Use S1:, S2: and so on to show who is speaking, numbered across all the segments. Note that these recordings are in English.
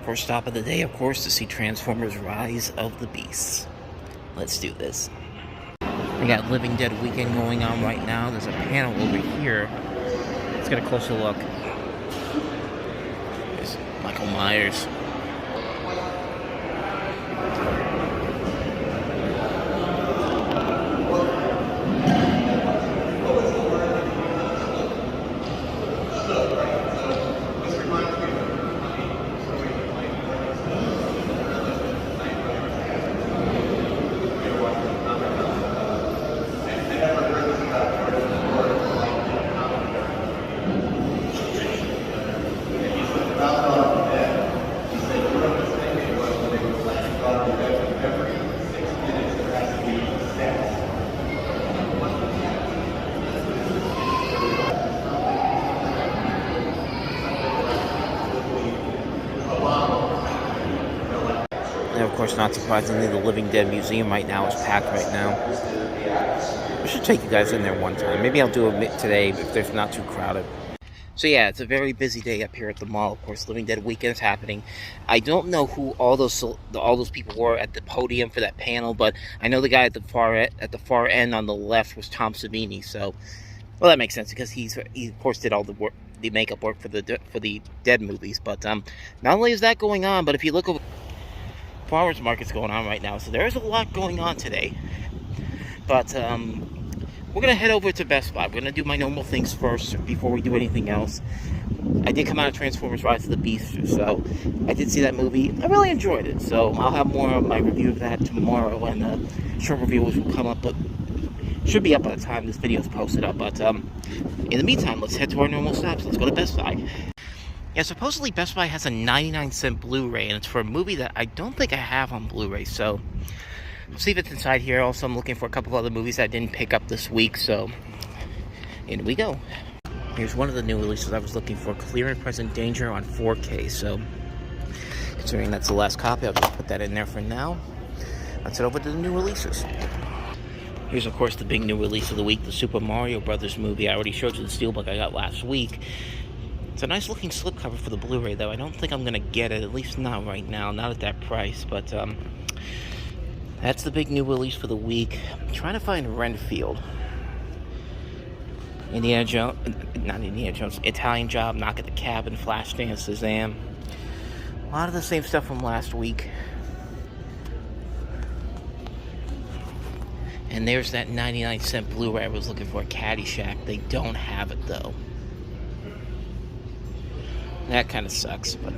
S1: First stop of the day, of course, to see Transformers Rise of the Beasts. Let's do this. We got Living Dead Weekend going on right now. There's a panel over here. Let's get a closer look. There's Michael Myers. And of course, not surprisingly, the Living Dead Museum right now is packed right now. I should take you guys in there one time. Maybe I'll do it today if there's not too crowded. So yeah, it's a very busy day up here at the mall. Of course, Living Dead Weekend is happening. I don't know who all those people were at the podium for that panel, but I know the guy at the far end on the left was Tom Savini. So, well, that makes sense because he of course did all the work, the makeup work for the Dead movies. But not only is that going on, but if you look over, farmers market's going on right now, so there's a lot going on today. But we're gonna head over to Best Buy. We're gonna do my normal things first before we do anything else. I did come out of Transformers Rise of the Beast, so I did see that movie. I really enjoyed it, so I'll have more of my review of that tomorrow, and short reviews will come up, but should be up by the time this video is posted up. But in the meantime, let's head to our normal stops. Let's go to Best Buy. Yeah, supposedly Best Buy has a 99-cent Blu-ray, and it's for a movie that I don't think I have on Blu-ray, so we'll see if it's inside here. Also, I'm looking for a couple of other movies that I didn't pick up this week, so in we go. Here's one of the new releases I was looking for, Clear and Present Danger on 4K, so considering that's the last copy, I'll just put that in there for now. Let's head over to the new releases. Here's, of course, the big new release of the week, the Super Mario Brothers movie. I already showed you the steelbook I got last week. It's a nice looking slipcover for the Blu-ray, though. I don't think I'm going to get it, at least not right now, not at that price, but that's the big new release for the week. I'm trying to find Renfield. Indiana Jones, Italian Job, Knock at the Cabin, Flashdance, Shazam. A lot of the same stuff from last week. And there's that 99-cent Blu-ray I was looking for, Caddyshack. They don't have it, though. That kind of sucks, but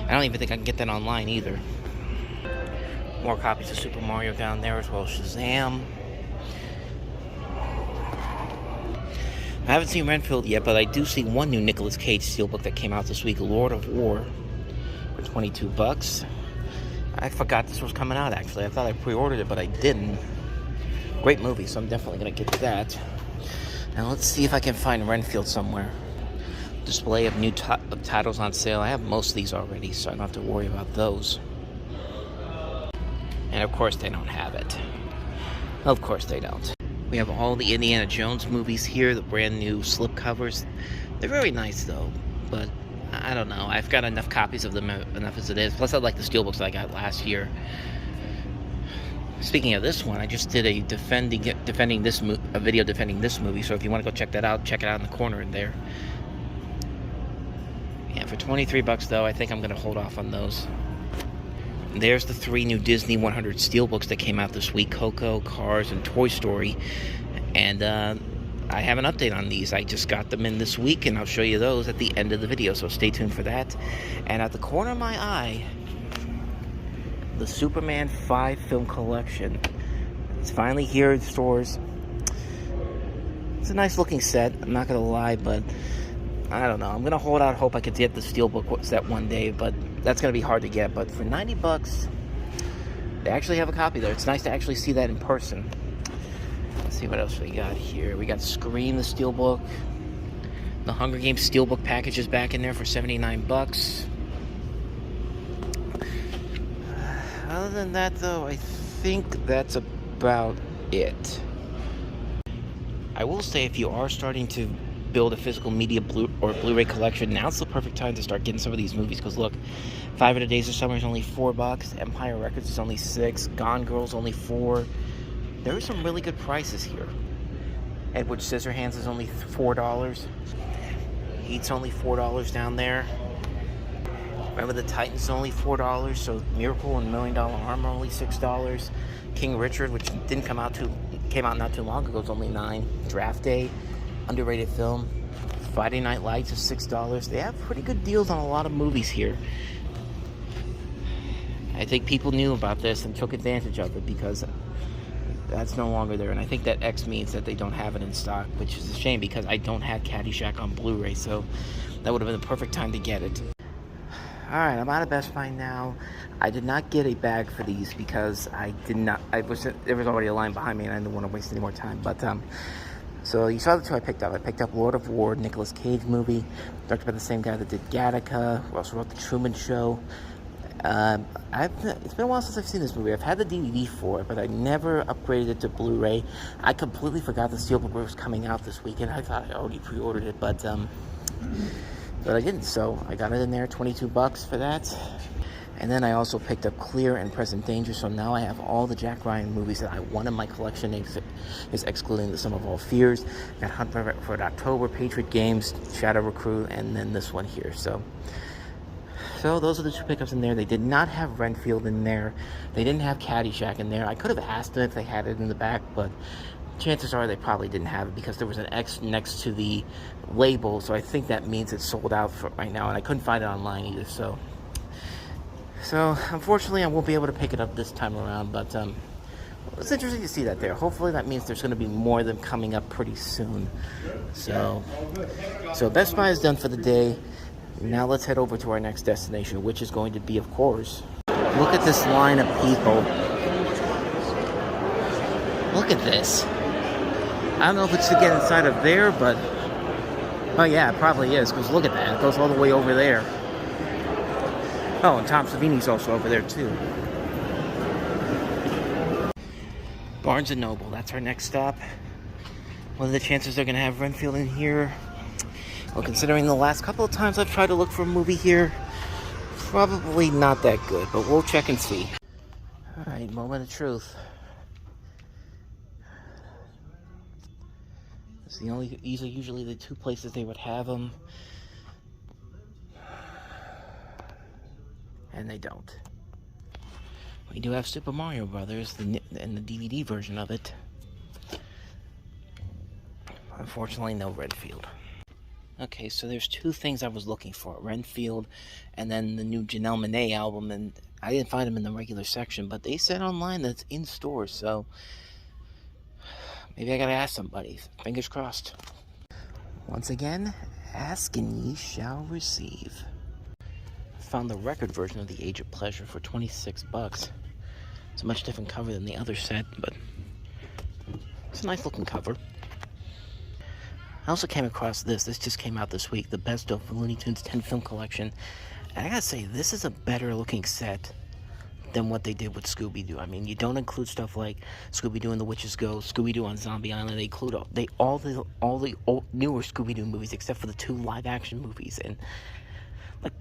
S1: I don't even think I can get that online either. More copies of Super Mario down there, as well as Shazam. I haven't seen Renfield yet, but I do see one new Nicolas Cage steelbook that came out this week, Lord of War, for $22. I forgot this was coming out, actually. I thought I pre-ordered it, but I didn't. Great movie, so I'm definitely going to get that. Now let's see if I can find Renfield somewhere. Display of new titles on sale. I have most of these already, so I don't have to worry about those. And of course they don't have it. Of course they don't. We have all the Indiana Jones movies here, the brand new slipcovers. They're very nice though, but I don't know. I've got enough copies of them, enough as it is. Plus I like the steelbooks that I got last year. Speaking of this one, I just did a video defending this movie, so if you want to go check that out, check it out in the corner in there. And for $23 though, I think I'm going to hold off on those. There's the 3 new Disney 100 steelbooks that came out this week, Coco, Cars, and Toy Story. And I have an update on these. I just got them in this week, and I'll show you those at the end of the video, so stay tuned for that. And at the corner of my eye, the Superman 5 film collection. It's finally here in stores. It's a nice looking set, I'm not going to lie, but I don't know. I'm going to hold out hope I could get the steelbook set one day, but that's going to be hard to get. But for $90, they actually have a copy there. It's nice to actually see that in person. Let's see what else we got here. We got Scream, the steelbook. The Hunger Games steelbook package is back in there for $79. Other than that, though, I think that's about it. I will say, if you are starting to build a physical media Blu-ray collection, now's the perfect time to start getting some of these movies. Because look, 500 Days of Summer is only $4. Empire Records is only $6. Gone Girl's only $4. There are some really good prices here. Edward Scissorhands is only $4. Heat's only $4 down there. Remember the Titans is only $4. So Miracle and $1 Million Arm are only $6. King Richard, which came out not too long ago, is only $9. Draft Day, underrated film. Friday Night Lights is $6. They have pretty good deals on a lot of movies here. I think people knew about this and took advantage of it because that's no longer there. And I think that X means that they don't have it in stock, which is a shame because I don't have Caddyshack on Blu-ray, so that would have been the perfect time to get it. Alright, I'm out of Best Buy now. I did not get a bag for these because there was already a line behind me and I didn't want to waste any more time. But, so you saw the two I picked up. I picked up Lord of War, Nicolas Cage movie, directed by the same guy that did Gattaca, who also wrote The Truman Show. It's been a while since I've seen this movie. I've had the DVD for it, but I never upgraded it to Blu-ray. I completely forgot the Steelbook was coming out this weekend. I thought I already pre-ordered it, but I didn't. So I got it in there, $22 for that. And then I also picked up Clear and Present Danger. So now I have all the Jack Ryan movies that I want in my collection, is excluding The Sum of All Fears. Got Hunt for October, Patriot Games, Shadow Recruit, and then this one here. So those are the two pickups in there. They did not have Renfield in there. They didn't have Caddyshack in there. I could have asked them if they had it in the back, but chances are they probably didn't have it because there was an X next to the label. So I think that means it's sold out for right now, and I couldn't find it online either. So unfortunately, I won't be able to pick it up this time around. But it's interesting to see that there. Hopefully, that means there's going to be more of them coming up pretty soon. So Best Buy is done for the day. Now let's head over to our next destination, which is going to be, of course, look at this line of people. Look at this. I don't know if it's to get inside of there, but oh yeah, it probably is, because look at that. It goes all the way over there. Oh, and Tom Savini's also over there too. Barnes & Noble, that's our next stop. What are the chances they're going to have Renfield in here? Well, considering the last couple of times I've tried to look for a movie here, probably not that good, but we'll check and see. Alright, moment of truth. These are usually the two places they would have them. And they don't. We do have Super Mario Brothers and the DVD version of it. Unfortunately, no Renfield. Okay, so there's two things I was looking for. Renfield and then the new Janelle Monáe album. And I didn't find them in the regular section, but they said online that it's in stores. So maybe I gotta ask somebody. Fingers crossed. Once again, ask and ye shall receive. Found the record version of The Age of Pleasure for $26. It's a much different cover than the other set, but it's a nice looking cover. I also came across this. This just came out this week. The Best of Looney Tunes 10 Film Collection. And I gotta say, this is a better looking set than what they did with Scooby-Doo. I mean, you don't include stuff like Scooby-Doo and the Witches Go, Scooby-Doo on Zombie Island. They include all the old, newer Scooby-Doo movies except for the 2 live-action movies. And like,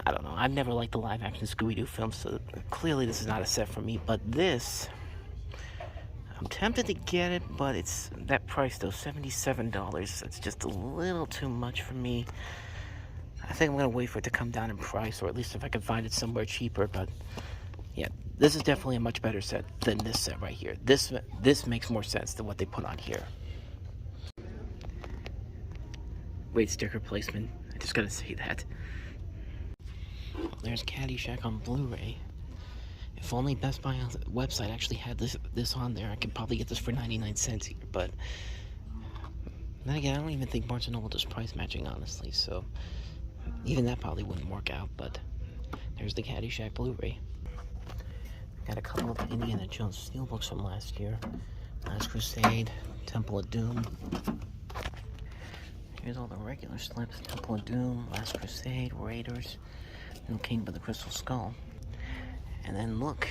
S1: I don't know. I've never liked the live-action Scooby-Doo films, so clearly this is not a set for me. But this, I'm tempted to get it, but it's that price though, $77. It's just a little too much for me. I think I'm going to wait for it to come down in price, or at least if I can find it somewhere cheaper. But yeah, this is definitely a much better set than this set right here. This makes more sense than what they put on here. Great sticker placement. I just got to say that. Well, there's Caddyshack on Blu-ray. If only Best Buy website actually had this on there, I could probably get this for 99 cents here. But then again, I don't even think Barnes & Noble does price matching, honestly. So even that probably wouldn't work out. But there's the Caddyshack Blu-ray. Got a couple of Indiana Jones steelbooks from last year. Last Crusade, Temple of Doom. Here's all the regular slips. Temple of Doom, Last Crusade, Raiders, No King but the Crystal Skull. And then look,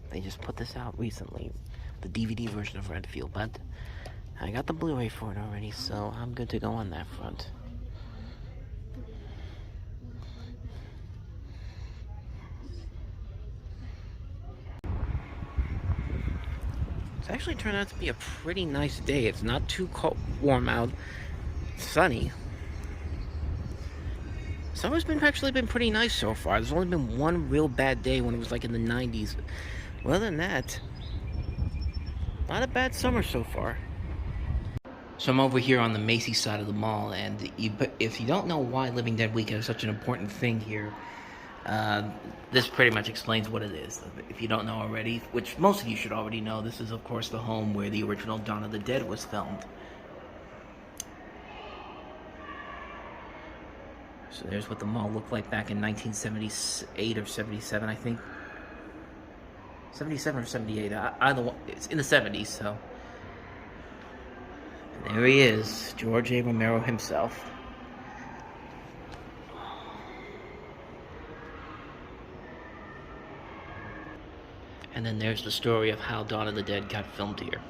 S1: they just put this out recently, the DVD version of Renfield. But I got the Blu-ray for it already, so I'm good to go on that front. It's actually turned out to be a pretty nice day. It's not too cold, warm out. It's sunny. Summer's actually been pretty nice so far. There's only been one real bad day when it was like in the 90s. Well, other than that, not a bad summer so far. So I'm over here on the Macy's side of the mall, and if you don't know why Living Dead Weekend is such an important thing here, this pretty much explains what it is. If you don't know already, which most of you should already know, this is of course the home where the original Dawn of the Dead was filmed. So there's what the mall looked like back in 1978 or 77, I think. 77 or 78, either one. It's in the 70s, so. And there he is, George A. Romero himself. And then there's the story of how Dawn of the Dead got filmed here.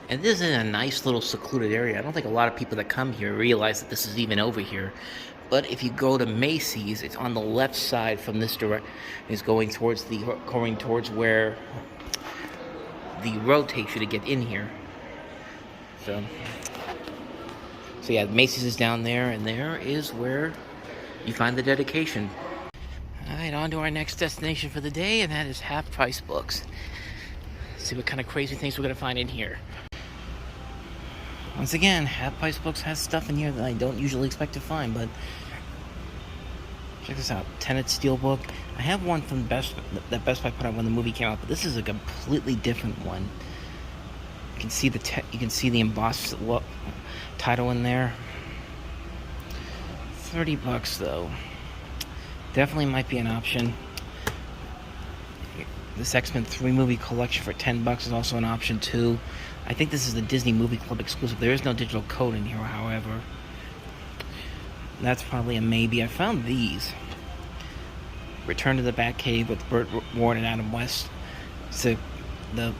S1: And this is in a nice little secluded area. I don't think a lot of people that come here realize that this is even over here. But if you go to Macy's, it's on the left side from this direction. It's going towards where the road takes you to get in here. So yeah, Macy's is down there, and there is where you find the dedication. All right, on to our next destination for the day, and that is Half Price Books. Let's see what kind of crazy things we're gonna find in here. Once again, Half Price Books has stuff in here that I don't usually expect to find, but check this out. Tenet Steelbook. I have one from that Best Buy put out when the movie came out, but this is a completely different one. You can see the embossed title in there. $30 though. Definitely might be an option. This X-Men 3 movie collection for $10 is also an option too. I think this is the Disney Movie Club exclusive. There is no digital code in here, however. That's probably a maybe. I found these. Return to the Batcave with Burt Ward and Adam West. It's the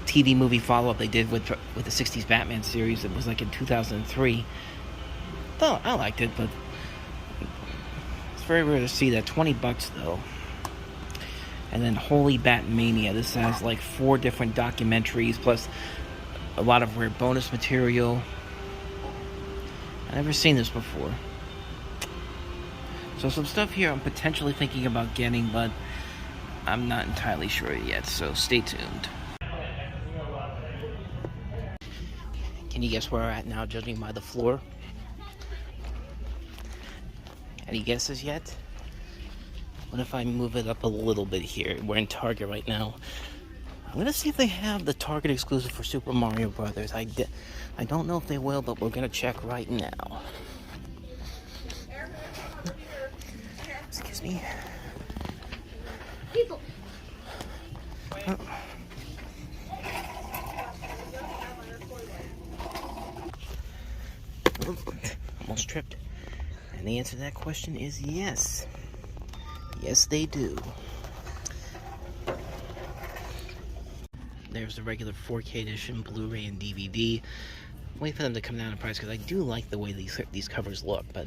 S1: TV movie follow-up they did with the 60s Batman series. It was like in 2003. Though I liked it, but it's very rare to see that. $20 though. And then Holy Batmania. This has like 4 different documentaries plus a lot of rare bonus material. I've never seen this before. So some stuff here I'm potentially thinking about getting, but I'm not entirely sure yet, so stay tuned. Can you guess where we're at now, judging by the floor? Any guesses yet? What if I move it up a little bit here? We're in Target right now. I'm gonna see if they have the Target exclusive for Super Mario Brothers. I don't know if they will, but we're gonna check right now. Excuse me. People. Oh. Almost tripped. And the answer to that question is yes. Yes, they do. There's the regular 4K edition, Blu-ray and DVD. Wait for them to come down in price because I do like the way these covers look, but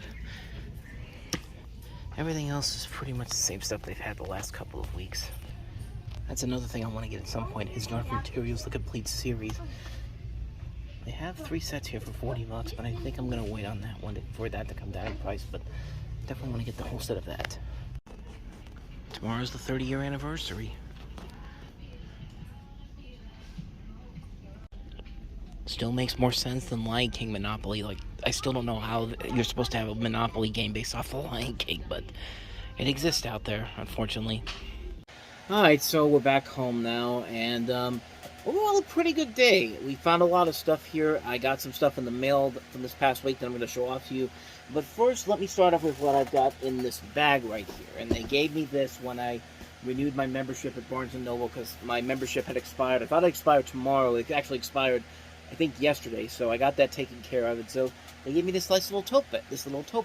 S1: everything else is pretty much the same stuff they've had the last couple of weeks. That's another thing I want to get at some point, is North Materials, the complete series. They have 3 sets here for $40, but I think I'm going to wait on that one for that to come down in price, but definitely want to get the whole set of that. Tomorrow's the 30-year anniversary. Still makes more sense than Lion King Monopoly. Like, I still don't know how you're supposed to have a Monopoly game based off the Lion King, but it exists out there, unfortunately. Alright, so we're back home now, and overall a pretty good day. We found a lot of stuff here. I got some stuff in the mail from this past week that I'm going to show off to you. But first, let me start off with what I've got in this bag right here. And they gave me this when I renewed my membership at Barnes & Noble because my membership had expired. I thought it expired tomorrow. It actually expired, I think, yesterday. So I got that taken care of. And so they gave me this nice little tote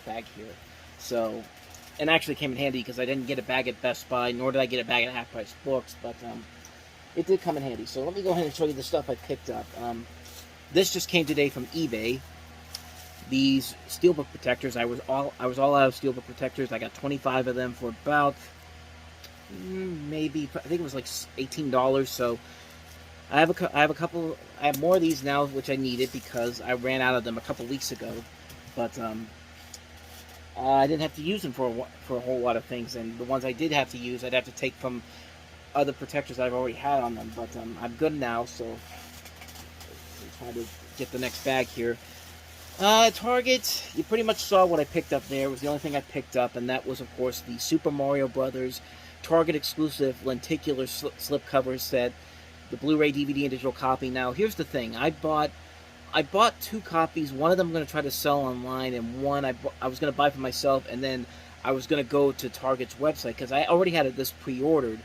S1: bag, here. So and actually came in handy because I didn't get a bag at Best Buy, nor did I get a bag at Half Price Books, but it did come in handy. So let me go ahead and show you the stuff I picked up. This just came today from eBay. These steelbook protectors, I was all out of steelbook protectors. I got 25 of them for about maybe, I think it was like $18. So I have more of these now, which I needed because I ran out of them a couple weeks ago. But I didn't have to use them for a whole lot of things, and the ones I did have to use, I'd have to take from other protectors I've already had on them. But I'm good now, so I'm trying to get the next bag here. Target, you pretty much saw what I picked up there. It was the only thing I picked up, and that was, of course, the Super Mario Brothers Target exclusive lenticular slipcover set, the Blu-ray, DVD, and digital copy. Now, here's the thing. I bought 2 copies. One of them I'm going to try to sell online, and one I was going to buy for myself, and then I was going to go to Target's website, because I already had this pre-ordered,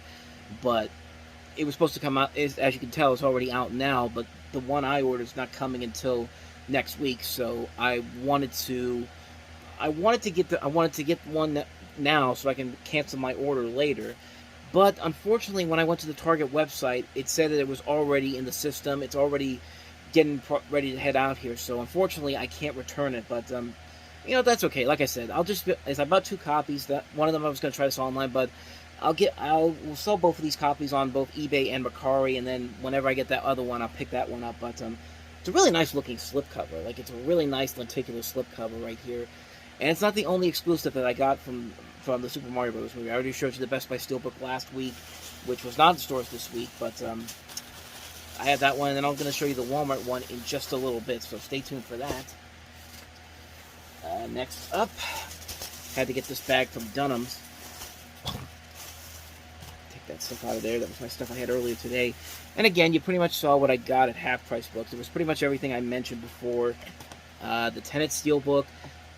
S1: but it was supposed to come out, as you can tell, it's already out now, but the one I ordered is not coming until next week, so I wanted to get one now so I can cancel my order later. But unfortunately, when I went to the Target website, it said that it was already in the system. It's already getting ready to head out here, so unfortunately I can't return it. But that's okay. Like I said, I bought 2 copies. That one of them I was going to try to sell online, but we'll sell both of these copies on both eBay and Mercari, and then whenever I get that other one, I'll pick that one up. But it's a really nice looking slipcover. Like, it's a really nice lenticular slipcover right here. And it's not the only exclusive that I got from the Super Mario Bros. Movie. I already showed you the Best Buy Steelbook last week, which was not in stores this week, but I had that one, and then I'm going to show you the Walmart one in just a little bit, so stay tuned for that. Next up, had to get this bag from Dunham's. Take that stuff out of there. That was my stuff I had earlier today. And again, you pretty much saw what I got at Half Price Books. It was pretty much everything I mentioned before. The Tenet Steelbook.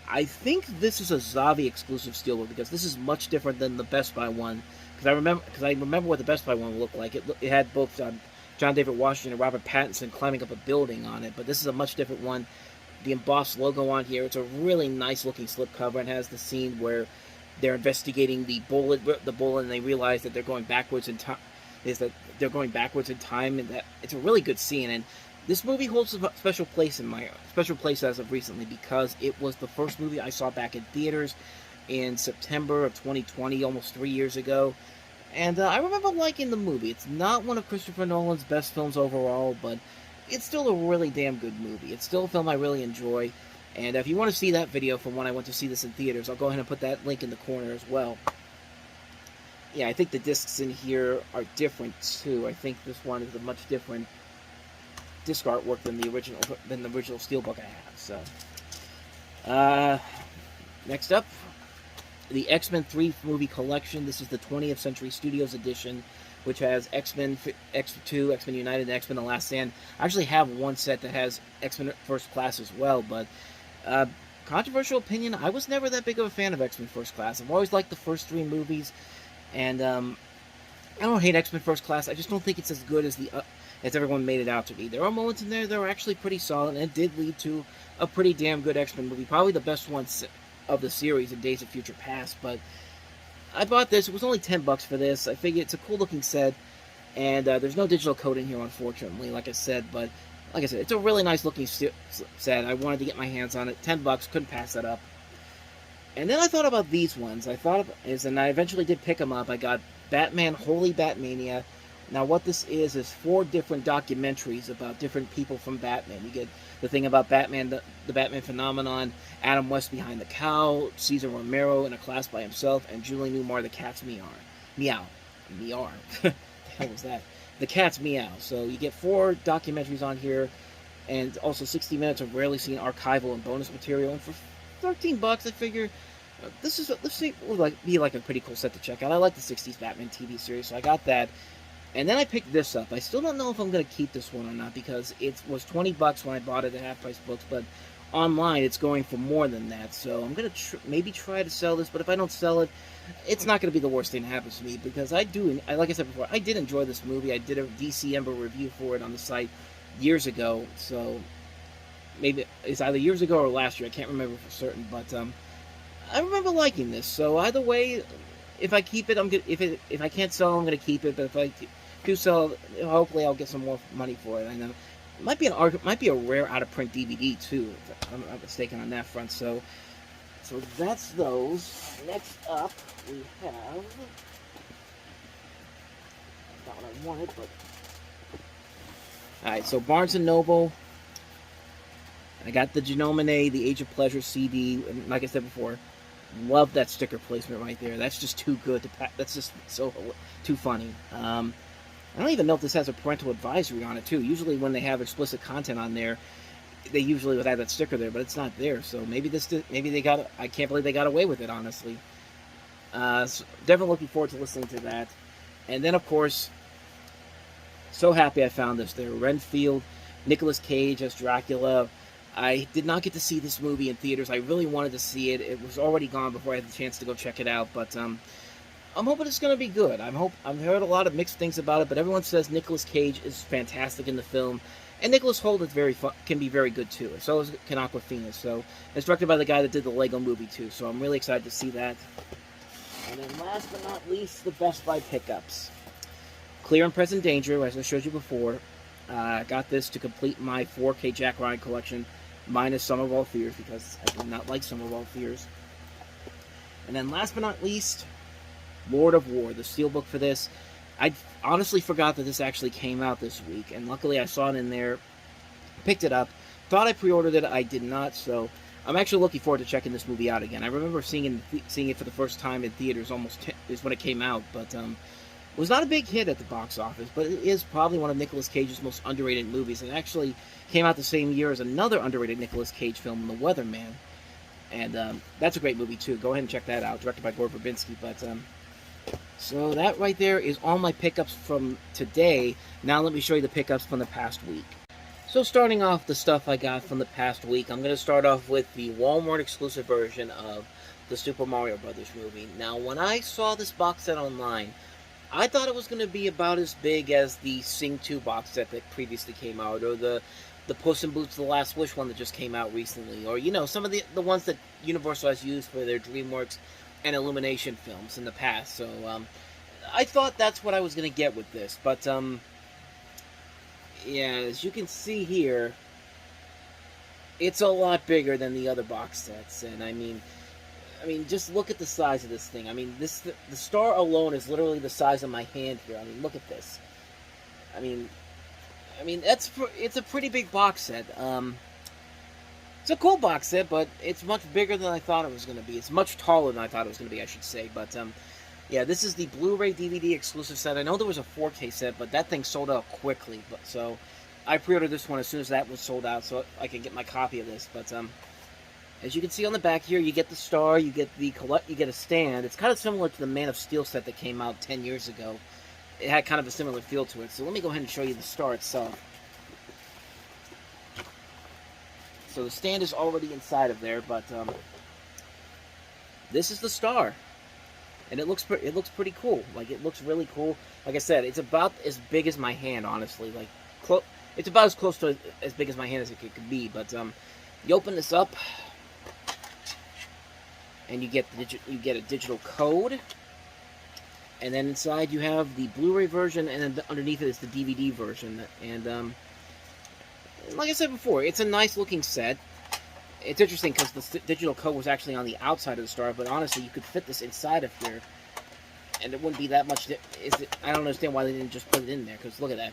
S1: I think this is a Zavi exclusive steelbook, because this is much different than the Best Buy one. Because I remember what the Best Buy one looked like. It had both John David Washington and Robert Pattinson climbing up a building on it, but this is a much different one. The embossed logo on here. It's a really nice looking slipcover, and has the scene where they're investigating the bullet, and they realize that they're going backwards in time. And that it's a really good scene. And this movie holds a special place as of recently, because it was the first movie I saw back in theaters in September of 2020, almost 3 years ago. And I remember liking the movie. It's not one of Christopher Nolan's best films overall, but it's still a really damn good movie. It's still a film I really enjoy. And if you want to see that video from when I went to see this in theaters, I'll go ahead and put that link in the corner as well. Yeah, I think the discs in here are different too. I think this one is a much different disc artwork than the original steelbook I have. So, next up, the X-Men 3 movie collection. This is the 20th Century Studios edition, which has X-Men X2, X-Men United, and X-Men The Last Stand. I actually have one set that has X-Men First Class as well, but controversial opinion, I was never that big of a fan of X-Men First Class. I've always liked the first 3 movies, and I don't hate X-Men First Class. I just don't think it's as good as as everyone made it out to be. There are moments in there that are actually pretty solid, and it did lead to a pretty damn good X-Men movie. Probably the best one of the series in Days of Future Past, but I bought this. It was only $10 for this. I figured it's a cool looking set, and there's no digital code in here, unfortunately, like I said, but like I said, it's a really nice looking set. I wanted to get my hands on it. $10, couldn't pass that up. And then I thought about these ones. And I eventually did pick them up. I got Batman Holy Batmania. Now, what this is 4 different documentaries about different people from Batman. You get the thing about Batman, the Batman phenomenon, Adam West behind the cowl, Cesar Romero in a class by himself, and Julie Newmar, the cat's meow. Meow. The hell was that? The cat's meow. So you get 4 documentaries on here, and also 60 minutes of rarely seen archival and bonus material. And for $13, I figure this would be like a pretty cool set to check out. I like the 60s Batman TV series, so I got that. And then I picked this up. I still don't know if I'm going to keep this one or not, because it was $20 when I bought it at Half Price Books, but online it's going for more than that. So I'm going to maybe try to sell this, but if I don't sell it, it's not going to be the worst thing that happens to me, because like I said before, I did enjoy this movie. I did a DC Ember review for it on the site years ago, so maybe it's either years ago or last year. I can't remember for certain, but I remember liking this. So either way, if I keep it, I'm good. If I can't sell, I'm gonna keep it. But if I do sell, hopefully I'll get some more money for it. I know it might be a rare out of print DVD too. If I'm not mistaken on that front. So that's those. Next up, we have not what I wanted, but all right. So Barnes and Noble. I got the Genome, the Age of Pleasure CD, and like I said before, love that sticker placement right there. That's just too good to pack. That's just so too funny. I don't even know if this has a parental advisory on it too. Usually when they have explicit content on there, they usually would have that sticker there, but it's not there. So maybe they got. I can't believe they got away with it, honestly. So definitely looking forward to listening to that. And then of course, so happy I found this there. Renfield, Nicolas Cage as Dracula. I did not get to see this movie in theaters. I really wanted to see it. It was already gone before I had the chance to go check it out. But I'm hoping it's going to be good. I've heard a lot of mixed things about it, but everyone says Nicolas Cage is fantastic in the film, and Nicholas Hoult is can be very good too. So can Awkwafina. So it's directed by the guy that did the Lego Movie too. So I'm really excited to see that. And then last but not least, the Best Buy pickups. Clear and Present Danger, as I showed you before. I got this to complete my 4K Jack Ryan collection, minus Sum of All Fears, because I do not like Sum of All Fears. And then last but not least, Lord of War, the steelbook for this. I honestly forgot that this actually came out this week, and luckily I saw it in there, picked it up, thought I pre-ordered it, I did not, so I'm actually looking forward to checking this movie out again. I remember seeing it for the first time in theaters is when it came out, but it was not a big hit at the box office, but it is probably one of Nicolas Cage's most underrated movies. It actually came out the same year as another underrated Nicolas Cage film, The Weatherman. And that's a great movie, too. Go ahead and check that out, directed by Gore Verbinski. But so that right there is all my pickups from today. Now let me show you the pickups from the past week. So starting off the stuff I got from the past week, I'm going to start off with the Walmart exclusive version of the Super Mario Brothers movie. Now, when I saw this box set online, I thought it was going to be about as big as the Sing 2 box set that previously came out, or the Puss in Boots: The Last Wish one that just came out recently, or, you know, some of the ones that Universal has used for their DreamWorks and Illumination films in the past. So, I thought that's what I was going to get with this, but, yeah, as you can see here, it's a lot bigger than the other box sets, and I mean, just look at the size of this thing. I mean, the star alone is literally the size of my hand here. I mean, look at this. I mean, it's a pretty big box set. It's a cool box set, but it's much bigger than I thought it was going to be. It's much taller than I thought it was going to be, I should say. But yeah, this is the Blu-ray DVD exclusive set. I know there was a 4K set, but that thing sold out quickly. So I pre-ordered this one as soon as that was sold out, so I can get my copy of this. But as you can see on the back here, you get the star, you get a stand. It's kind of similar to the Man of Steel set that came out 10 years ago. It had kind of a similar feel to it. So let me go ahead and show you the star itself. So the stand is already inside of there, but this is the star, and it looks pretty cool. Like, it looks really cool. Like I said, it's about as big as my hand, honestly. Like, it's about as close to as big as my hand as it could be. But you open this up, and you get a digital code, and then inside you have the Blu-ray version, and then underneath it is the DVD version. And like I said before, it's a nice looking set. It's interesting because the digital code was actually on the outside of the star, but honestly, you could fit this inside of here, and it wouldn't be that much. I don't understand why they didn't just put it in there, because look at that.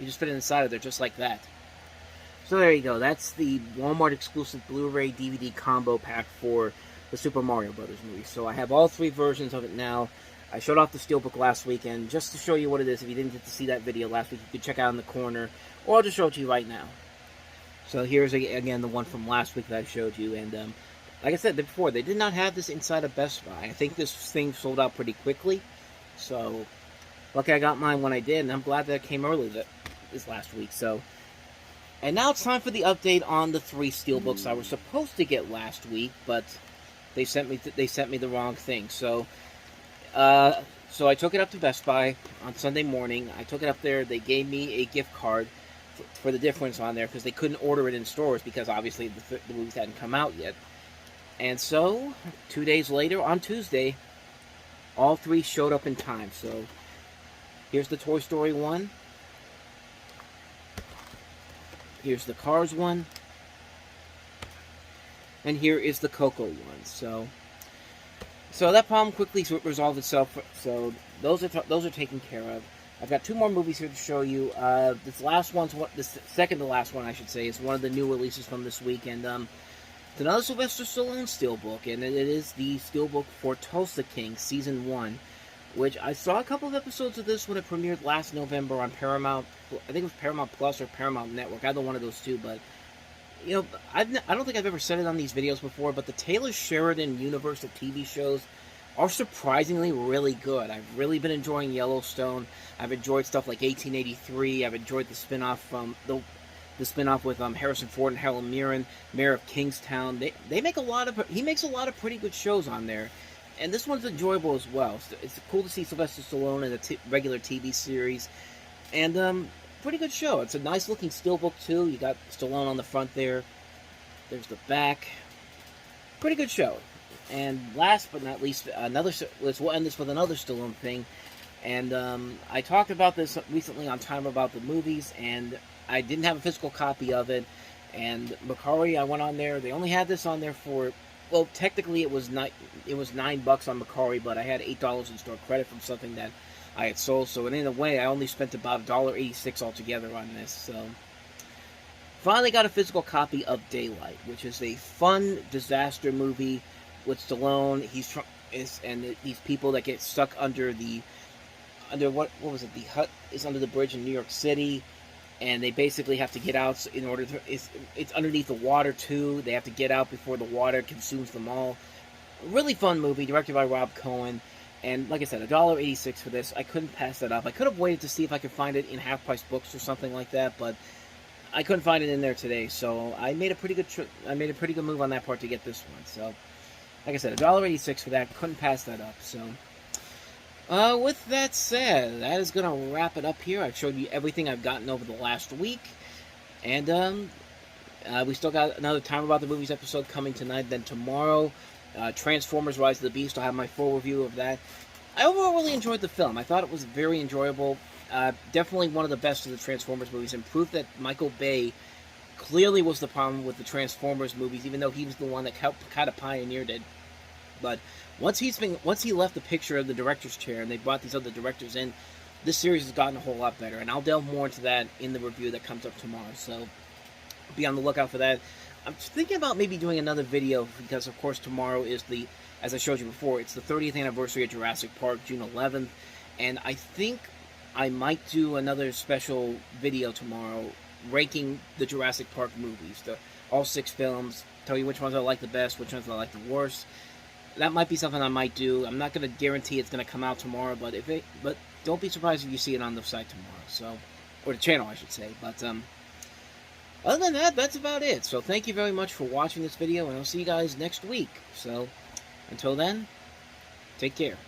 S1: You just fit it inside of there just like that. So there you go. That's the Walmart exclusive Blu-ray DVD combo pack for the Super Mario Brothers movie. So I have all three versions of it now. I showed off the steelbook last week, and just to show you what it is, if you didn't get to see that video last week, you could check out in the corner, or I'll just show it to you right now. So here's, again, the one from last week that I showed you, and like I said before, they did not have this inside of Best Buy. I think this thing sold out pretty quickly, so lucky I got mine when I did, and I'm glad that it came early this last week. So, and now it's time for the update on the 3 steelbooks I was supposed to get last week, but they sent me the wrong thing. So I took it up to Best Buy on Sunday morning. I took it up there. They gave me a gift card for the difference on there, because they couldn't order it in stores because obviously the movies hadn't come out yet. And so, 2 days later, on Tuesday, all three showed up in time. So, here's the Toy Story one. Here's the Cars one. And here is the Coco one. So that problem quickly resolved itself. So those are taken care of. I've got two more movies here to show you. This second to last one, I should say, is one of the new releases from this week, and it's another Sylvester Stallone steelbook, and it is the steelbook for Tulsa King Season 1, which I saw a couple of episodes of this when it premiered last November on Paramount. I think it was Paramount Plus or Paramount Network, either one of those two, but you know, I don't think I've ever said it on these videos before, but the Taylor Sheridan universe of TV shows are surprisingly really good. I've really been enjoying Yellowstone. I've enjoyed stuff like 1883. I've enjoyed the spinoff from the spinoff with Harrison Ford and Helen Mirren, Mayor of Kingstown. He makes a lot of pretty good shows on there, and this one's enjoyable as well. So it's cool to see Sylvester Stallone in a regular TV series, and pretty good show. It's a nice looking steelbook too. You got Stallone on the front there. There's the back. Pretty good show. And last but not least, we'll end this with another Stallone thing. And I talked about this recently on Time About the Movies, and I didn't have a physical copy of it. And Macari, I went on there. They only had this on there for, well, technically it was $9 on Macari, but I had $8 in store credit from something that I had sold. So in a way, I only spent about $1.86 altogether on this. So finally got a physical copy of Daylight, which is a fun disaster movie with Stallone. And these people that get stuck under what was it? The hut is under the bridge in New York City, and they basically have to get out in order to. It's underneath the water too. They have to get out before the water consumes them all. Really fun movie, directed by Rob Cohen. And like I said, $1.86 for this. I couldn't pass that up. I could have waited to see if I could find it in Half Price Books or something like that, but I couldn't find it in there today. So I made a pretty good move on that part to get this one. So, like I said, $1.86 for that. Couldn't pass that up. So, with that said, that is gonna wrap it up here. I've showed you everything I've gotten over the last week, and we still got another Time About the Movies episode coming tonight. Then tomorrow, Transformers: Rise of the Beast. I'll have my full review of that. I overall really enjoyed the film. I thought it was very enjoyable. Definitely one of the best of the Transformers movies, and proof that Michael Bay clearly was the problem with the Transformers movies, even though he was the one that kind of pioneered it. But once he left the picture of the director's chair and they brought these other directors in, this series has gotten a whole lot better. And I'll delve more into that in the review that comes up tomorrow. So be on the lookout for that. I'm thinking about maybe doing another video because, of course, tomorrow is as I showed you before, it's the 30th anniversary of Jurassic Park, June 11th. And I think I might do another special video tomorrow ranking the Jurassic Park movies, all 6 films, tell you which ones I like the best, which ones I like the worst. That might be something I might do. I'm not going to guarantee it's going to come out tomorrow, but don't be surprised if you see it on the site tomorrow. Or the channel, I should say. But other than that, that's about it. So thank you very much for watching this video, and I'll see you guys next week. So until then, take care.